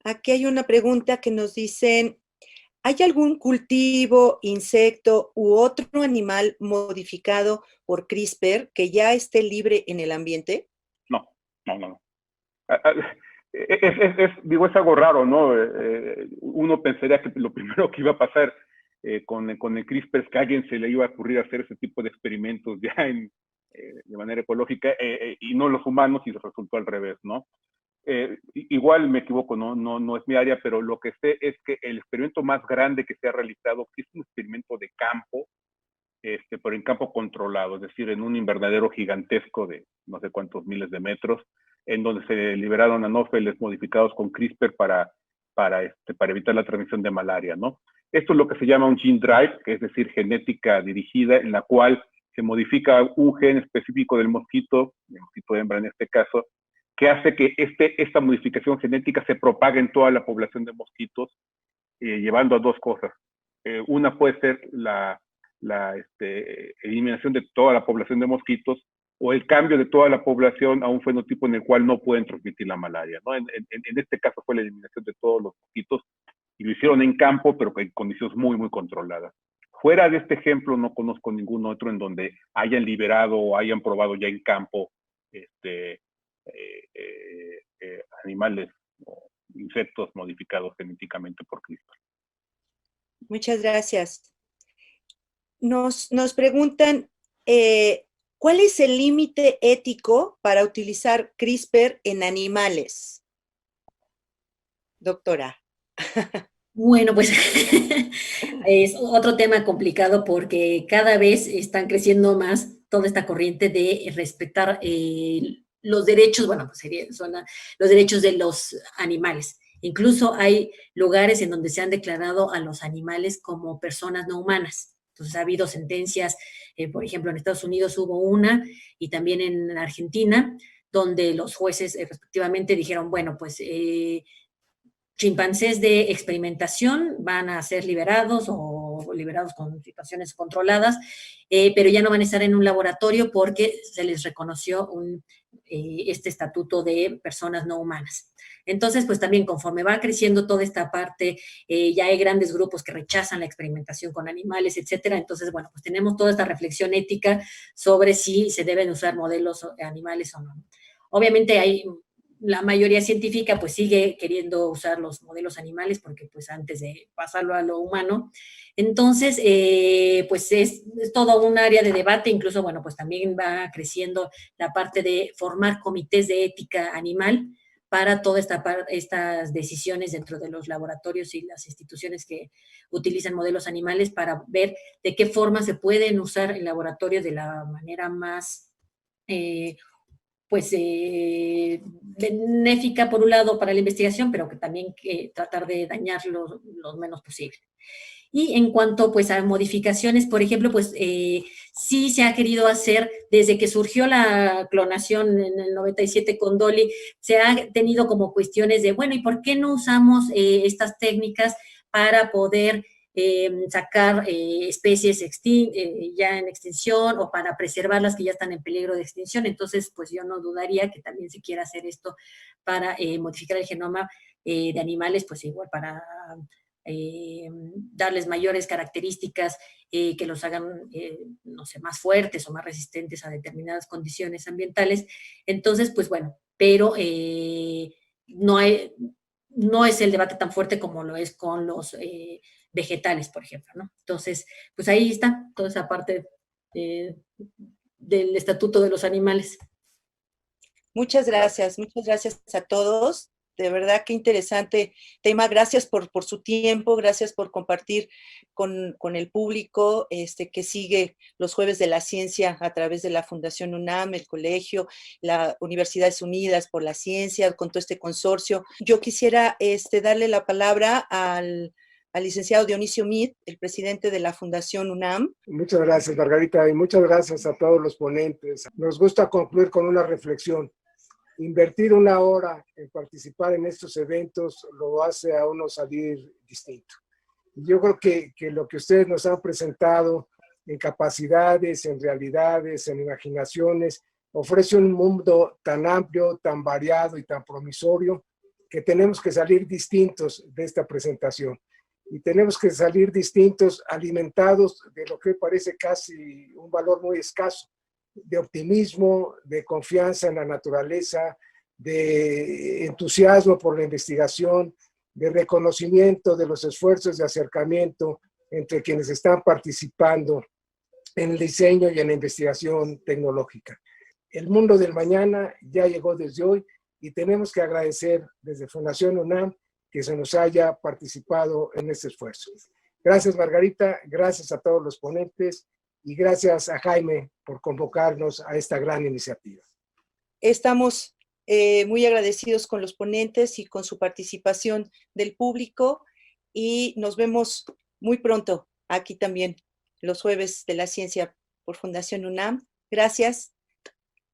Aquí hay una pregunta que nos dicen, ¿hay algún cultivo, insecto u otro animal modificado por CRISPR que ya esté libre en el ambiente? No. Digo, es algo raro, ¿no? Uno pensaría que lo primero que iba a pasar con el CRISPR es que a alguien se le iba a ocurrir hacer ese tipo de experimentos ya de manera ecológica y no los humanos, y resultó al revés, ¿no? Igual me equivoco, no es mi área, pero lo que sé es que el experimento más grande que se ha realizado es un experimento de campo, pero en campo controlado, es decir, en un invernadero gigantesco de no sé cuántos miles de metros, en donde se liberaron anófeles modificados con CRISPR para evitar la transmisión de malaria, ¿no? Esto es lo que se llama un gene drive, que es decir, genética dirigida, en la cual se modifica un gen específico del mosquito, el mosquito hembra en este caso, que hace que esta modificación genética se propague en toda la población de mosquitos, llevando a dos cosas. Una puede ser la eliminación de toda la población de mosquitos, o el cambio de toda la población a un fenotipo en el cual no pueden transmitir la malaria, ¿no? En este caso fue la eliminación de todos los mosquitos, y lo hicieron en campo, pero en condiciones muy, muy controladas. fuera de este ejemplo, no conozco ningún otro en donde hayan liberado o hayan probado ya en campo animales o insectos modificados genéticamente por CRISPR. Muchas gracias. Nos preguntan, ¿cuál es el límite ético para utilizar CRISPR en animales? Doctora. Bueno, pues es otro tema complicado porque cada vez están creciendo más toda esta corriente de respetar los derechos, bueno, pues son los derechos de los animales. Incluso hay lugares en donde se han declarado a los animales como personas no humanas. Entonces ha habido sentencias, por ejemplo, en Estados Unidos hubo una y también en Argentina, donde los jueces respectivamente dijeron, bueno, pues chimpancés de experimentación van a ser liberados o liberados con situaciones controladas, pero ya no van a estar en un laboratorio porque se les reconoció este estatuto de personas no humanas. Entonces, pues también conforme va creciendo toda esta parte, ya hay grandes grupos que rechazan la experimentación con animales, etcétera. Entonces, bueno, pues tenemos toda esta reflexión ética sobre si se deben usar modelos animales o no. Obviamente la mayoría científica pues sigue queriendo usar los modelos animales porque pues antes de pasarlo a lo humano. Entonces, pues es todo un área de debate, incluso, bueno, pues también va creciendo la parte de formar comités de ética animal para todas estas decisiones dentro de los laboratorios y las instituciones que utilizan modelos animales para ver de qué forma se pueden usar en laboratorio de la manera más benéfica por un lado para la investigación, pero que también tratar de dañar lo menos posible. Y en cuanto pues a modificaciones, por ejemplo, pues sí se ha querido hacer, desde que surgió la clonación en el 97 con Dolly, se ha tenido como cuestiones de, bueno, ¿y por qué no usamos estas técnicas para poder sacar especies ya en extinción o para preservar las que ya están en peligro de extinción? Entonces, pues yo no dudaría que también se quiera hacer esto para modificar el genoma de animales, pues igual para darles mayores características que los hagan, no sé, más fuertes o más resistentes a determinadas condiciones ambientales. Entonces, pues bueno, pero no es el debate tan fuerte como lo es con los vegetales, por ejemplo, ¿no? Entonces, pues ahí está toda esa parte del Estatuto de los Animales. Muchas gracias a todos. De verdad, qué interesante tema. Gracias por su tiempo, gracias por compartir con el público que sigue los Jueves de la Ciencia a través de la Fundación UNAM, el colegio, la Universidades Unidas por la Ciencia, con todo este consorcio. Yo quisiera darle la palabra al licenciado Dionisio Meade, el presidente de la Fundación UNAM. Muchas gracias, Margarita, y muchas gracias a todos los ponentes. Nos gusta concluir con una reflexión. Invertir una hora en participar en estos eventos lo hace a uno salir distinto. Yo creo que lo que ustedes nos han presentado en capacidades, en realidades, en imaginaciones, ofrece un mundo tan amplio, tan variado y tan promisorio que tenemos que salir distintos de esta presentación. Y tenemos que salir distintos, alimentados de lo que parece casi un valor muy escaso, de optimismo, de confianza en la naturaleza, de entusiasmo por la investigación, de reconocimiento de los esfuerzos de acercamiento entre quienes están participando en el diseño y en la investigación tecnológica. El mundo del mañana ya llegó desde hoy y tenemos que agradecer desde Fundación UNAM que se nos haya participado en este esfuerzo. Gracias, Margarita, gracias a todos los ponentes y gracias a Jaime por convocarnos a esta gran iniciativa. Estamos muy agradecidos con los ponentes y con su participación del público y nos vemos muy pronto aquí también, los Jueves de la Ciencia por Fundación UNAM. Gracias.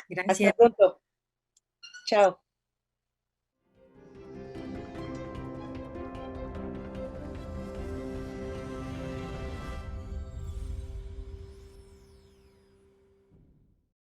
Gracias. Hasta pronto. Chao.